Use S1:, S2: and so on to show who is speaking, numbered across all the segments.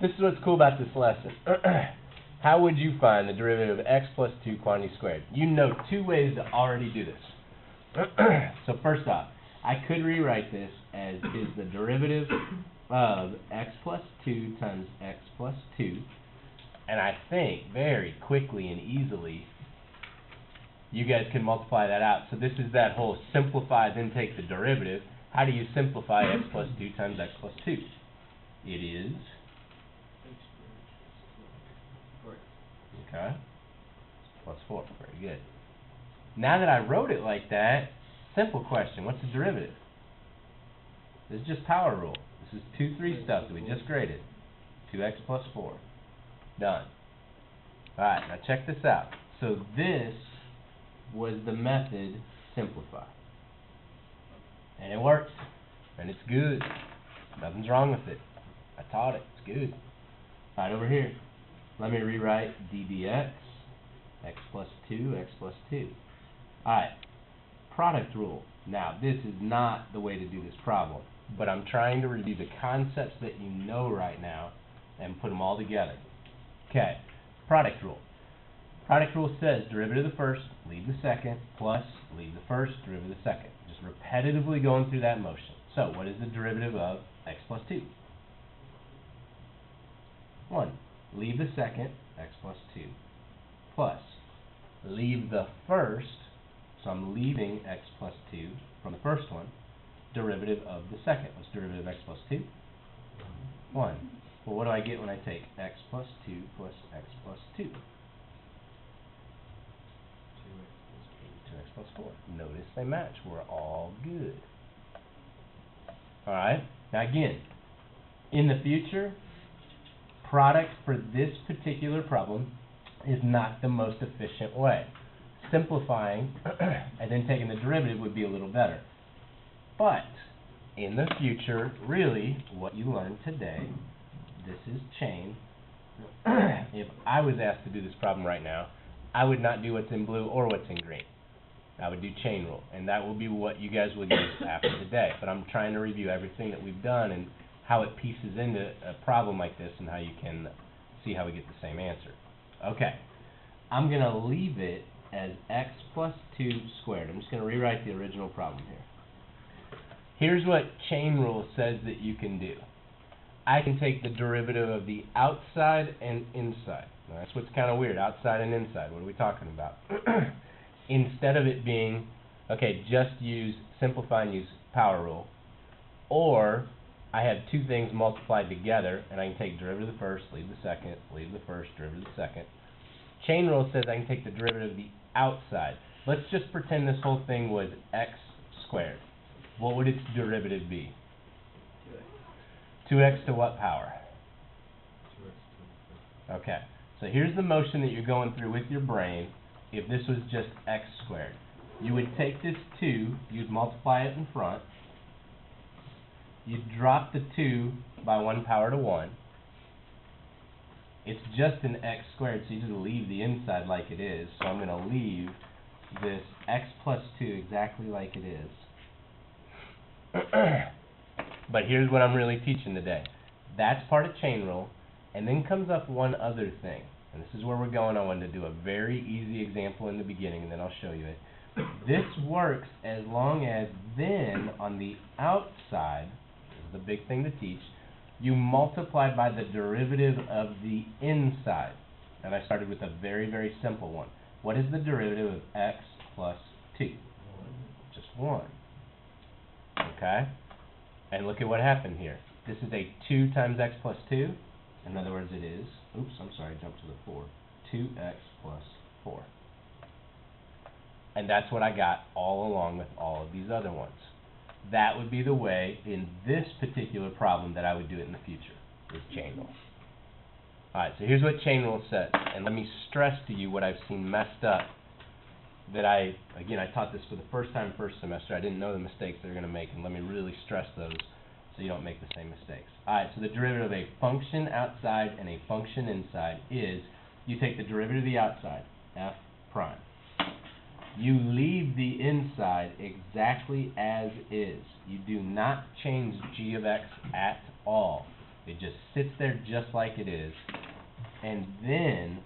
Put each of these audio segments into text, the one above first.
S1: This is what's cool about this lesson. How would you find the derivative of x plus 2 quantity squared? You know two ways to already do this. So first off, I could rewrite this as is the derivative of x plus 2 times x plus 2. And I think very quickly and easily you guys can multiply that out. So this is that whole simplify, then take the derivative. How do you simplify x plus 2 times x plus 2? It is... Okay. Plus 4. Very good. Now that I wrote it like that, simple question. What's the derivative? This is just power rule. This is 2-3 stuff that we just graded. 2x plus 4. Done. Alright, now check this out. So this was the method simplify. And it works. And it's good. Nothing's wrong with it. I taught it. It's good. Alright, over here. Let me rewrite d dx, x plus 2, x plus 2. Alright, product rule. Now, this is not the way to do this problem, but I'm trying to review the concepts that you know right now and put them all together. Okay, product rule. Product rule says derivative of the first, leave the second, plus leave the first, derivative of the second. Just repetitively going through that motion. So, what is the derivative of x plus 2? 1. Leave the second, x plus 2, plus leave the first, so I'm leaving x plus 2 from the first one, derivative of the second. What's derivative of x plus 2? 1. Well, what do I get when I take x plus 2 plus x plus 2? 2x plus 4. Notice they match. We're all good. Alright, now again, in the future, product for this particular problem is not the most efficient way. Simplifying and then taking the derivative would be a little better. But in the future, really, what you learned today, this is chain. If I was asked to do this problem right now, I would not do what's in blue or what's in green. I would do chain rule, and that will be what you guys will use after today. But I'm trying to review everything that we've done and how it pieces into a problem like this and how you can see how we get the same answer. Okay, I'm going to leave it as x plus 2 squared. I'm just going to rewrite the original problem here. Here's what chain rule says that you can do. I can take the derivative of the outside and inside. Now, that's what's kind of weird, outside and inside. What are we talking about? Instead of it being, okay, just simplify and use power rule, or I have two things multiplied together, and I can take derivative of the first, leave the second, leave the first, derivative of the second. Chain rule says I can take the derivative of the outside. Let's just pretend this whole thing was x squared. What would its derivative be? 2x to what power? 2x to 2. Okay, so here's the motion that you're going through with your brain if this was just x squared. You would take this 2, you'd multiply it in front, you'd drop the 2 by 1 power to 1. It's just an x squared, so you just leave the inside like it is. So I'm going to leave this x plus 2 exactly like it is. But here's what I'm really teaching today. That's part of chain rule, and then comes up one other thing. And this is where we're going. I wanted to do a very easy example in the beginning, and then I'll show you it. This works as long as then on the outside, this is the big thing to teach, you multiply by the derivative of the inside. And I started with a very, very simple one. What is the derivative of x plus 2? Just 1. Okay? And look at what happened here. This is a 2 times x plus 2. In other words, it is, oops, I'm sorry, I jumped to the 4. 2x plus 4. And that's what I got all along with all of these other ones. That would be the way in this particular problem that I would do it in the future, is chain rule. Alright, so here's what chain rule says. And let me stress to you what I've seen messed up. That I taught this for the first time first semester. I didn't know the mistakes they're going to make, and let me really stress those so you don't make the same mistakes. Alright, so the derivative of a function outside and a function inside is, you take the derivative of the outside, f prime. You leave the inside exactly as is. You do not change g of x at all. It just sits there just like it is, and then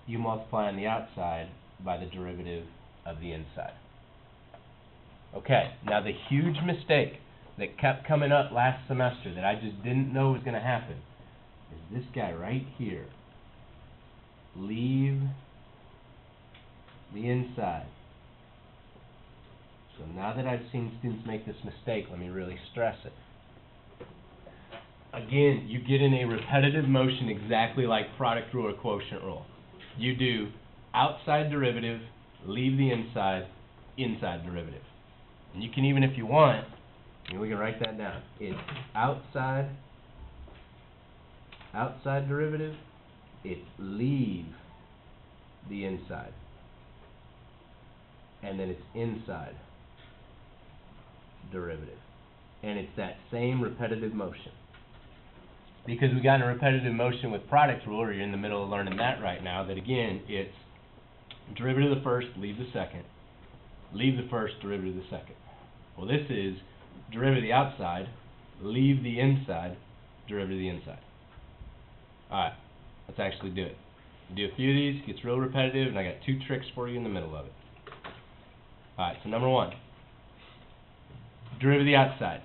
S1: you multiply on the outside by the derivative of the inside. Okay, now the huge mistake that kept coming up last semester that I just didn't know was going to happen is this guy right here. Leave the inside. So now that I've seen students make this mistake, let me really stress it. Again, you get in a repetitive motion exactly like product rule or quotient rule. You do outside derivative, leave the inside derivative. And you can even, if you want, we can write that down. It's outside derivative, it's leave the inside. And then it's inside derivative. And it's that same repetitive motion. Because we got in a repetitive motion with product rule, or you're in the middle of learning that right now, that again, it's derivative of the first, leave the second. Leave the first, derivative of the second. Well, this is derivative of the outside, leave the inside, derivative of the inside. Alright, let's actually do it. Do a few of these, gets real repetitive, and I got 2 tricks for you in the middle of it. Alright, so number 1, derivative of the outside.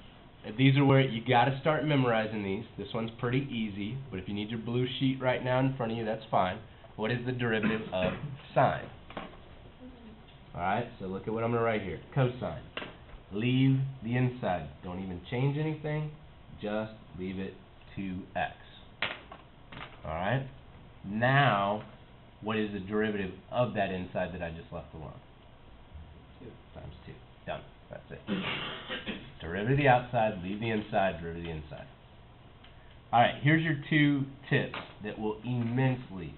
S1: These are where you got to start memorizing these. This one's pretty easy, but if you need your blue sheet right now in front of you, that's fine. What is the derivative of sine? Alright, so look at what I'm going to write here. Cosine. Leave the inside. Don't even change anything. Just leave it 2x. Alright? Now, what is the derivative of that inside that I just left alone? 2 times 2. Done. That's it. Derivative of the outside, leave the inside, derivative of the inside. Alright, here's your 2 tips that will immensely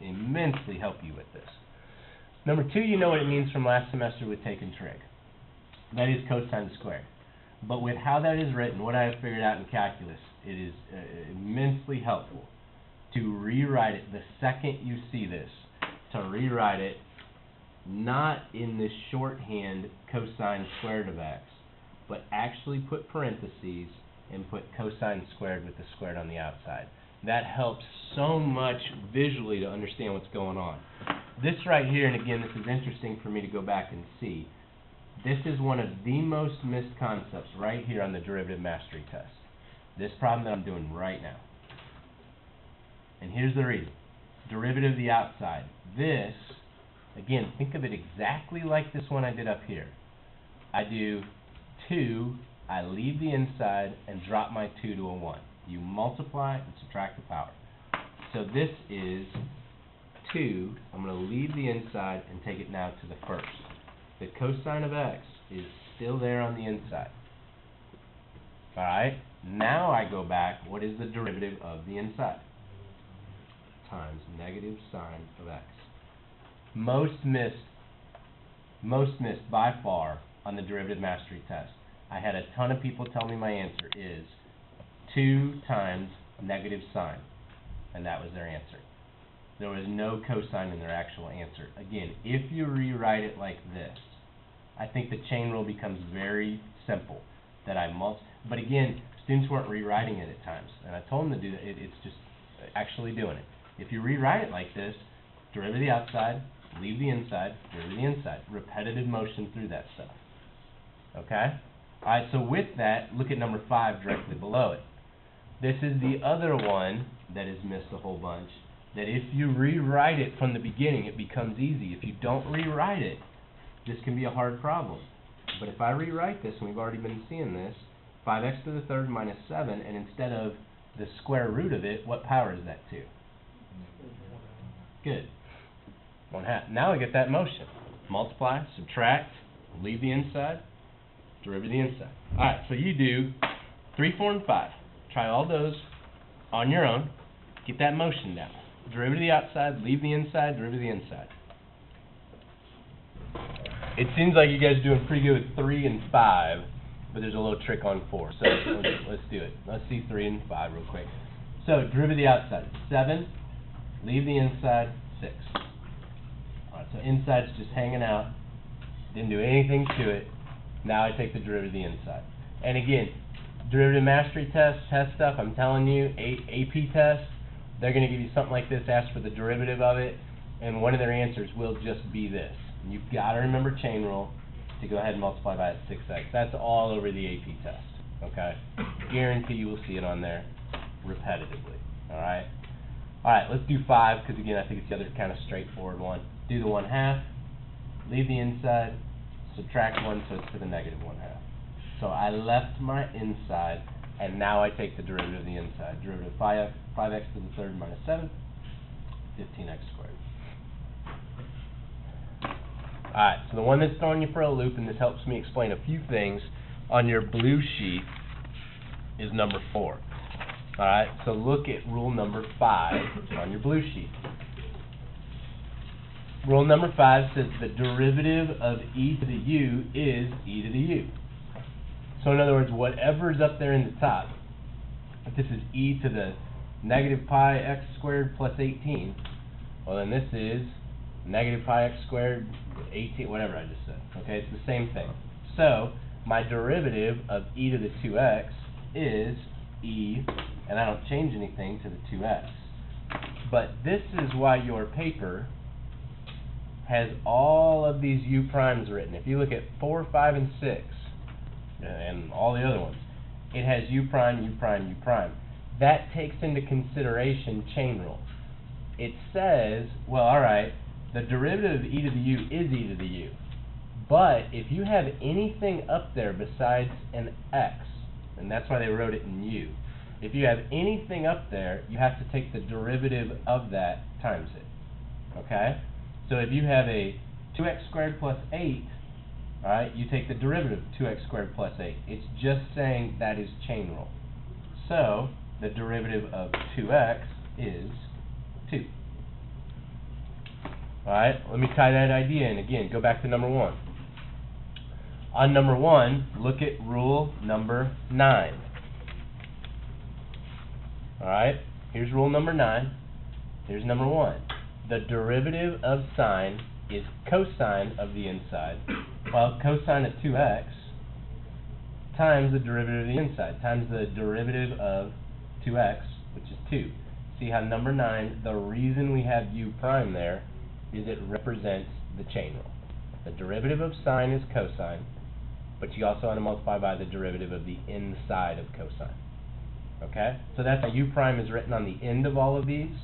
S1: help you with this. Number 2, you know what it means from last semester with take and trig. That is cosine squared. But with how that is written, what I have figured out in calculus, it is immensely helpful to rewrite it the second you see this, to rewrite it not in this shorthand cosine squared of x, but actually put parentheses and put cosine squared with the squared on the outside. That helps so much visually to understand what's going on. This right here, and again, this is interesting for me to go back and see, this is one of the most missed concepts right here on the derivative mastery test. This problem that I'm doing right now. And here's the reason. Derivative of the outside. This, again, think of it exactly like this one I did up here. I do 2, I leave the inside and drop my 2 to a 1. You multiply and subtract the power. So this is 2, I'm going to leave the inside and take it now to the first. The cosine of x is still there on the inside. Alright, now I go back, what is the derivative of the inside? Times negative sine of x. Most missed by far on the derivative mastery test. I had a ton of people tell me my answer is 2 times negative sine, and that was their answer. There was no cosine in their actual answer. Again, if you rewrite it like this, I think the chain rule becomes very simple. But again, students weren't rewriting it at times, and I told them to do that. It's just actually doing it. If you rewrite it like this, derivative of the outside, leave the inside, derivative of the inside. Repetitive motion through that stuff. Okay? Alright, so with that, look at number 5 directly below it. This is the other one that is missed a whole bunch, that if you rewrite it from the beginning, it becomes easy. If you don't rewrite it, this can be a hard problem. But if I rewrite this, and we've already been seeing this, 5x to the third minus 7, and instead of the square root of it, what power is that to? Good. 1/2. Now I get that motion. Multiply, subtract, leave the inside, derivative of the inside. Alright, so you do 3, 4, and 5. Try all those on your own. Get that motion down. Derivative of the outside, leave the inside, derivative of the inside. It seems like you guys are doing pretty good with 3 and 5, but there's a little trick on 4. So let's do it. Let's see 3 and 5 real quick. So derivative of the outside, 7, leave the inside, 6. Alright, so inside's just hanging out. Didn't do anything to it. Now I take the derivative of the inside. And again, Derivative mastery test stuff, I'm telling you, AP test, they're going to give you something like this, ask for the derivative of it, and one of their answers will just be this. And you've got to remember chain rule to go ahead and multiply by that 6x. That's all over the AP test, okay? Guarantee you will see it on there repetitively, all right? All right, let's do 5, because again, I think it's the other kind of straightforward one. Do the 1/2, leave the inside, subtract 1, so it's to the negative 1/2. So I left my inside, and now I take the derivative of the inside. Derivative of 5x to the third minus 7, 15x squared. Alright, so the one that's throwing you for a loop, and this helps me explain a few things on your blue sheet, is number 4. Alright, so look at rule number 5 on your blue sheet. Rule number 5 says the derivative of e to the u is e to the u. So in other words, whatever's up there in the top, if this is e to the negative pi x squared plus 18, well then this is negative pi x squared 18, whatever I just said. Okay, it's the same thing. So my derivative of e to the 2x is e, and I don't change anything, to the 2x. But this is why your paper has all of these u primes written. If you look at 4, 5, and 6, and all the other ones, it has u prime, u prime, u prime. That takes into consideration chain rule. It says, well, alright, the derivative of e to the u is e to the u. But if you have anything up there besides an x, and that's why they wrote it in u, if you have anything up there, you have to take the derivative of that times it. Okay? So if you have a 2x squared plus 8, alright, you take the derivative of 2x squared plus 8. It's just saying that is chain rule. So the derivative of 2x is 2. Alright, let me tie that idea in again. Go back to number 1. On number 1, look at rule number 9. Alright, here's rule number 9. Here's number 1. The derivative of sine is cosine of the inside, while cosine of 2x times the derivative of the inside, times the derivative of 2x, which is 2. See how number 9, the reason we have u prime there is it represents the chain rule. The derivative of sine is cosine, but you also want to multiply by the derivative of the inside of cosine. Okay? So that's how u prime is written on the end of all of these,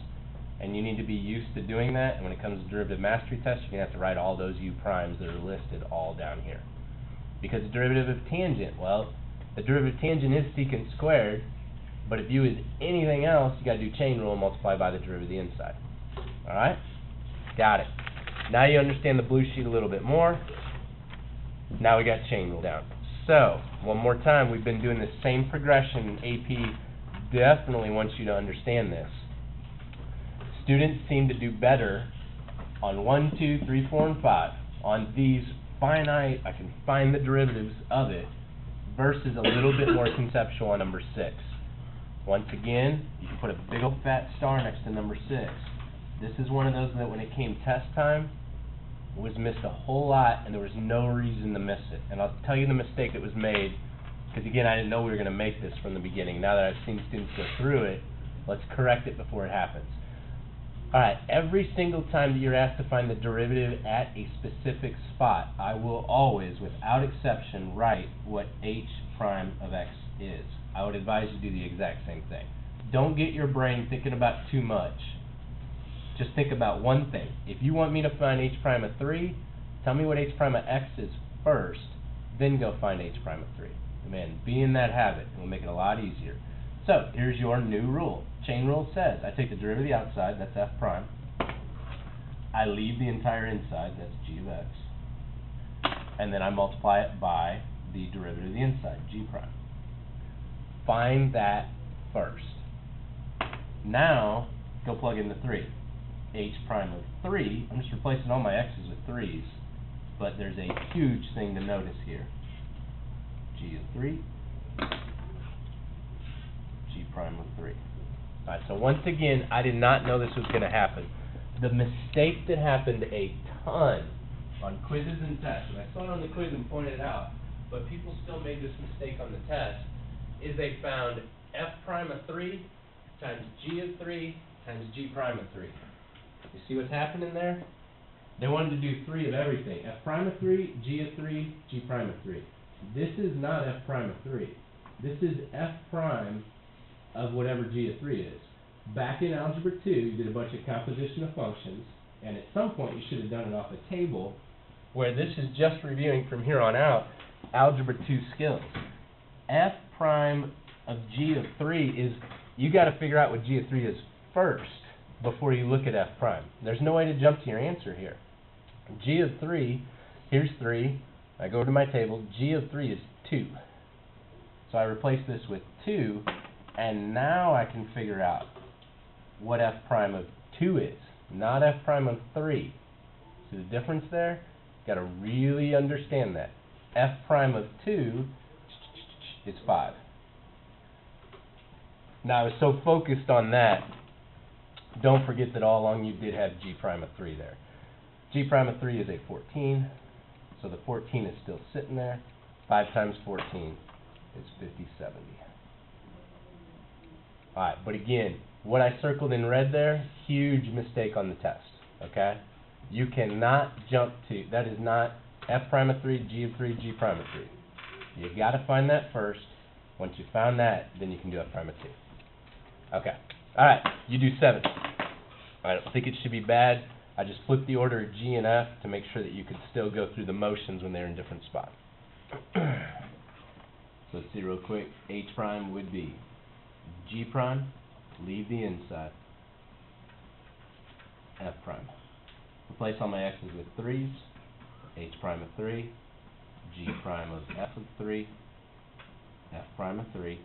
S1: and you need to be used to doing that. And when it comes to derivative mastery test, you're going to have to write all those u primes that are listed all down here. Because the derivative of tangent, well, the derivative of tangent is secant squared, but if u is anything else, you got to do chain rule and multiply by the derivative of the inside. Alright? Got it. Now you understand the blue sheet a little bit more. Now we got chain rule down. So, one more time, we've been doing the same progression, and AP definitely wants you to understand this. Students seem to do better on 1, 2, 3, 4, and 5. On these finite, I can find the derivatives of it, versus a little bit more conceptual on number 6. Once again, you can put a big old fat star next to number 6. This is one of those that when it came test time, was missed a whole lot, and there was no reason to miss it. And I'll tell you the mistake that was made, because again, I didn't know we were going to make this from the beginning. Now that I've seen students go through it, let's correct it before it happens. Alright, every single time that you're asked to find the derivative at a specific spot, I will always, without exception, write what h prime of x is. I would advise you do the exact same thing. Don't get your brain thinking about too much. Just think about one thing. If you want me to find h prime of 3, tell me what h prime of x is first, then go find h prime of 3. Man, be in that habit. It will make it a lot easier. So, here's your new rule. Chain rule says, I take the derivative of the outside, that's f prime. I leave the entire inside, that's g of x. And then I multiply it by the derivative of the inside, g prime. Find that first. Now, go plug in the 3. H prime of 3, I'm just replacing all my x's with 3's, but there's a huge thing to notice here. G of 3, G prime of 3. Alright, so once again, I did not know this was going to happen. The mistake that happened a ton on quizzes and tests, and I saw it on the quiz and pointed it out, but people still made this mistake on the test, is they found f prime of 3 times g of 3 times g prime of 3. You see what's happening there? They wanted to do 3 of everything. F prime of 3, g of 3, g prime of 3. This is not f prime of 3. This is f prime of whatever g of 3 is. Back in Algebra 2, you did a bunch of composition of functions, and at some point you should have done it off a table, where this is just reviewing from here on out Algebra 2 skills. F prime of g of 3 is, you got to figure out what g of 3 is first before you look at f prime. There's no way to jump to your answer here. G of 3, here's 3, I go to my table, g of 3 is 2. So I replace this with 2, and now I can figure out what f prime of 2 is, not f prime of 3. See the difference there? Got to really understand that. F prime of 2 is 5. Now I was so focused on that, don't forget that all along you did have g prime of 3 there. G prime of 3 is a 14, so the 14 is still sitting there. 5 times 14 is 5070. Alright, but again, what I circled in red there, huge mistake on the test, okay? You cannot jump to, that is not f prime of 3, g of 3, g prime of 3. You got to find that first. Once you found that, then you can do f prime of 2. Okay, alright, you do 7. I don't think it should be bad. I just flipped the order of G and F to make sure that you could still go through the motions when they're in different spots. So let's see real quick. H prime would be G prime, leave the inside, F prime. Replace all my x's with 3's, H prime of 3, G prime of F of 3, F prime of 3.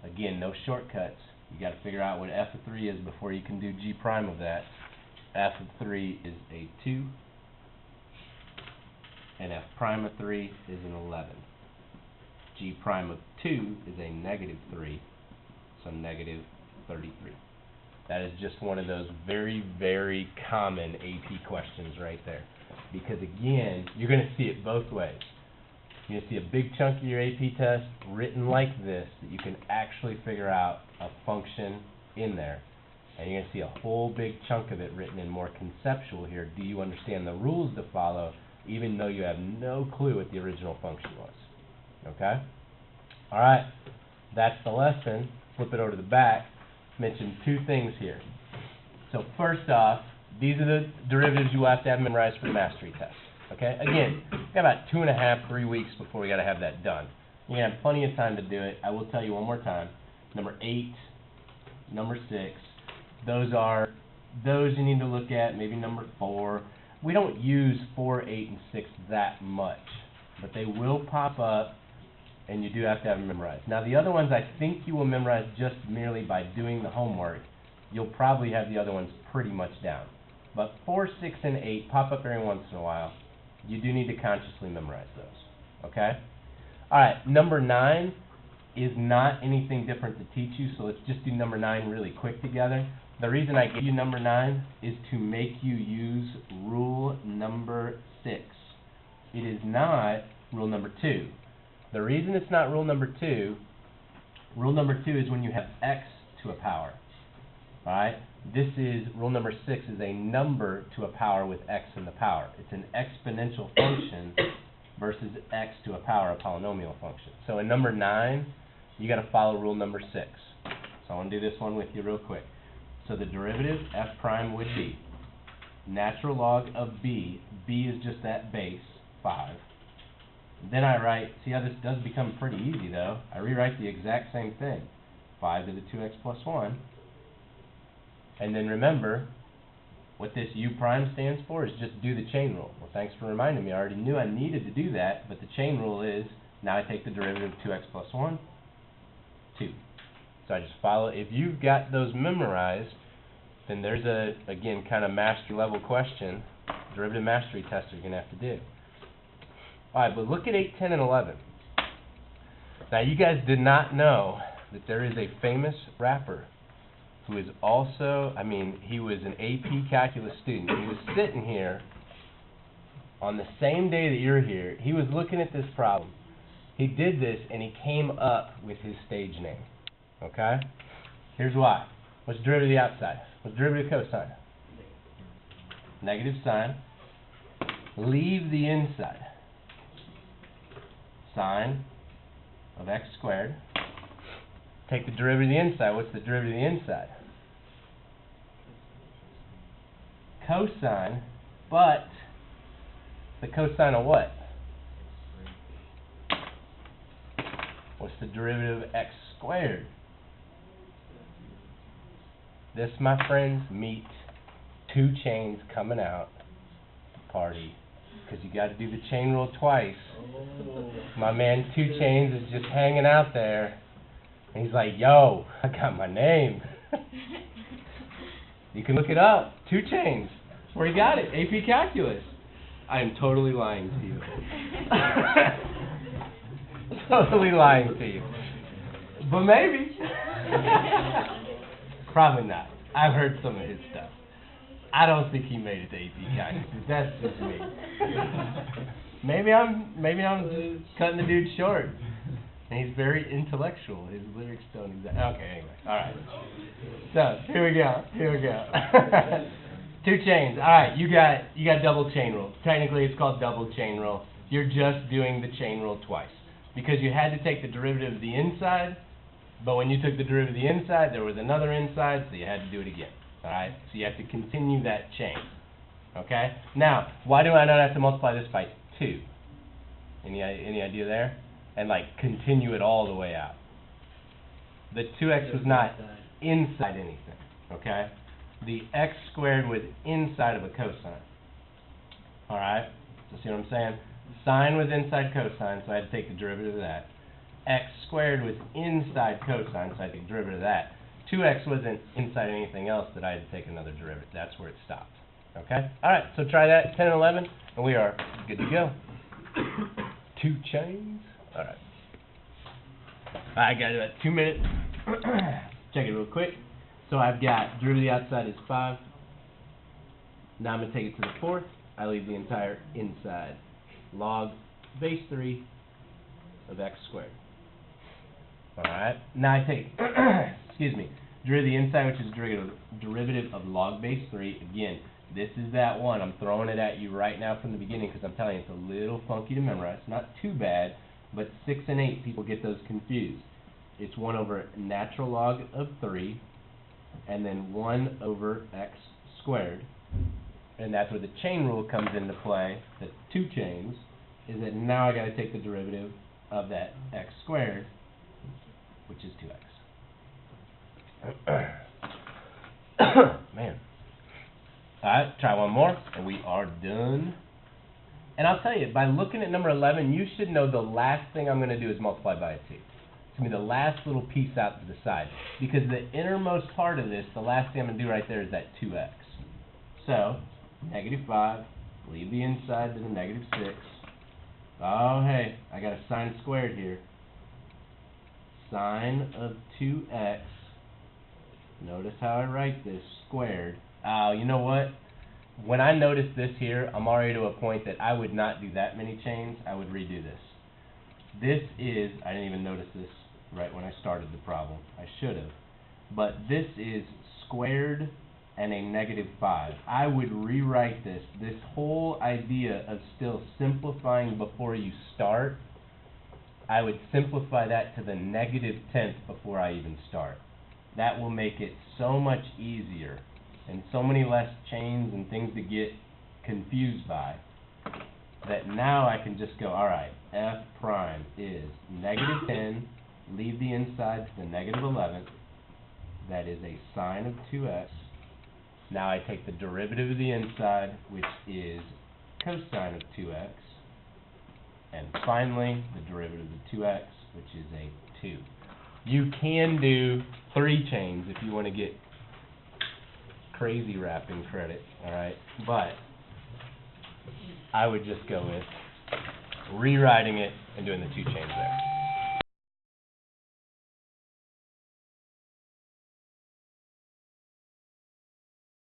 S1: Again, no shortcuts. You got to figure out what F of 3 is before you can do G prime of that. F of 3 is a 2, and F prime of 3 is an 11. G prime of 2 is a negative 3, so negative 33. That is just one of those very, very common AP questions right there. Because again, you're going to see it both ways. You're going to see a big chunk of your AP test written like this, that you can actually figure out a function in there. And you're going to see a whole big chunk of it written in more conceptual here. Do you understand the rules to follow, even though you have no clue what the original function was? Okay? All right. That's the lesson. Flip it over to the back. Mention 2 things here. So first off, these are the derivatives you will have to have memorized for the mastery test. Okay? Again, we've got about 2.5, 3 weeks before we got to have that done. You're going to have plenty of time to do it. I will tell you one more time. Number 8, number 6. Those you need to look at, maybe number 4. We don't use 4, 8, and 6 that much, but they will pop up, and you do have to have them memorized. Now, the other ones I think you will memorize just merely by doing the homework. You'll probably have the other ones pretty much down. But 4, 6, and 8 pop up every once in a while. You do need to consciously memorize those, okay? All right, number 9 is not anything different to teach you, so let's just do number 9 really quick together. The reason I gave you number 9 is to make you use rule number 6. It is not rule number 2. The reason it's not rule number 2 is when you have x to a power. Alright? This is, rule number 6 is a number to a power with x in the power. It's an exponential function versus x to a power, a polynomial function. So in number 9, you got to follow rule number 6. So I want to do this one with you real quick. So the derivative, f prime, would be natural log of b. b is just that base, 5. Then I write, see how this does become pretty easy though. I rewrite the exact same thing. 5 to the 2x plus 1. And then remember, what this u prime stands for is just do the chain rule. Well, thanks for reminding me. I already knew I needed to do that, but the chain rule is, now I take the derivative of 2x plus 1, 2. So I just follow. If you've got those memorized, then there's a, again, kind of master level question, derivative mastery test you're going to have to do. Alright, but look at 8, 10, and 11. Now you guys did not know that there is a famous rapper who is also, I mean, he was an AP calculus student. He was sitting here on the same day that you're here. He was looking at this problem, He did this, and he came up with his stage name, okay? Here's why. What's the derivative of the outside? What's the derivative of cosine? Negative sine. Leave the inside. Sine of x squared. Take the derivative of the inside. What's the derivative of the inside? Cosine, but the cosine of what? What's the derivative of x squared? This, my friends, meet 2 chains coming out to party. Because you got to do the chain rule twice. My man 2 Chainz is just hanging out there. And he's like, yo, I got my name. You can look it up. 2 Chainz. That's where he got it. AP Calculus. I am totally lying to you. Totally lying to you. But maybe. Probably not. I've heard some of his stuff. I don't think he made it to AP Calculus. That's just me. Maybe I'm just cutting the dude short. And he's very intellectual. His lyrics don't exactly. Okay, anyway. All right. So here we go. 2 Chainz. All right. You got double chain rule. Technically, it's called double chain rule. You're just doing the chain rule twice because you had to take the derivative of the inside. But when you took the derivative of the inside, there was another inside, so you had to do it again. All right? So you have to continue that chain. Okay? Now, why do I not have to multiply this by 2? Any idea there? And, like, continue it all the way out. The 2x was not inside anything. Okay? The x squared was inside of a cosine. All right? So see what I'm saying? Sine was inside cosine, so I had to take the derivative of that. X squared was inside cosine, so I had to take the derivative of that. 2x wasn't inside anything else that I had to take another derivative. That's where it stopped. Okay? All right, so try that, 10 and 11, and we are good to go. 2 Chainz. All right. I got about 2 minutes. Check it real quick. So I've got derivative of the outside is 5. Now I'm going to take it to the 4th. I leave the entire inside. Log base 3 of x squared. Alright, now I take, excuse me, derivative of the inside, which is derivative of log base 3. Again, this is that one. I'm throwing it at you right now from the beginning because I'm telling you it's a little funky to memorize. Not too bad, but 6 and 8, people get those confused. It's 1 over natural log of 3, and then 1 over x squared. And that's where the chain rule comes into play, the 2 Chainz, is that now I got to take the derivative of that x squared, which is 2x. Man. Alright, try one more, and we are done. And I'll tell you, by looking at number 11, you should know the last thing I'm going to do is multiply by a 2. It's going to be the last little piece out to the side. Because the innermost part of this, the last thing I'm going to do right there is that 2x. So, negative 5, leave the inside to the negative 6. Oh, hey, I got a sine squared here. Sine of 2x. Notice how I write this, squared. You know what? When I notice this here, I'm already to a point that I would not do that many chains. I would redo this. This is, I didn't even notice this right when I started the problem. I should have. But this is squared and a negative 5. I would rewrite this. This whole idea of still simplifying before you start, I would simplify that to the negative 10th before I even start. That will make it so much easier and so many less chains and things to get confused by that now I can just go, alright, f prime is negative 10, leave the inside to the negative 11. That is a sine of 2x. Now I take the derivative of the inside, which is cosine of 2x. And finally, the derivative of the 2x, which is a 2. You can do 3 chains if you want to get crazy wrapping credit, alright? But I would just go with rewriting it and doing the 2 chains there.